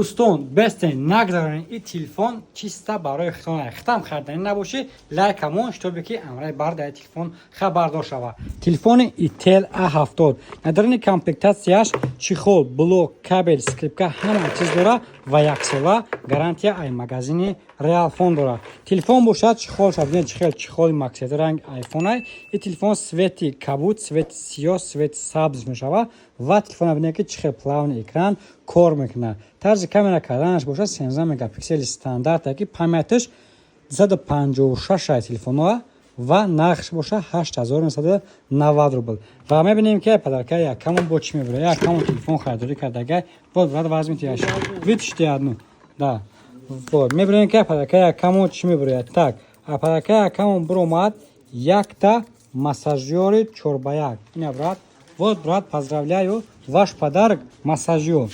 دوستان بستین نگذارین این تلفن چیستا برای خطانه ختم خریدنی نباشه. لایک همون اشتباهی که امرای برد ای تلفن خبردار شوه. تلفن ایتل A70 ندارین کامپلکتاسیاش چخول بلوک کابل скрипка همه چیز داره و یک سال гарантия ای магазини реал фон داره. تلفن باشد چخول شد چخول مکسد رنگ آیفون ای. این تلفن سویتی کبود سویت سیاه سویت سبز میشوه و تلفن ببینید که چخول پلاون اکران کار میکنه. طرز کامera کردنش باشه 13 مگاپیکسل استاندارد که پامتش 256 تلفن و نقش باشه 8990 روبل. و میبینیم که پدرکه یک کمون بوچ میبره یک کمون تلفن خریداری کرده بود بعد وزن میتیاش ویتشتی ادنو да вот میبینیم که پدرکه یک کمون چی میبره так پدرکه یک کمون бромад یک تا массажёр 4x1 این брат вот брат поздравляю ваш подарок массажёр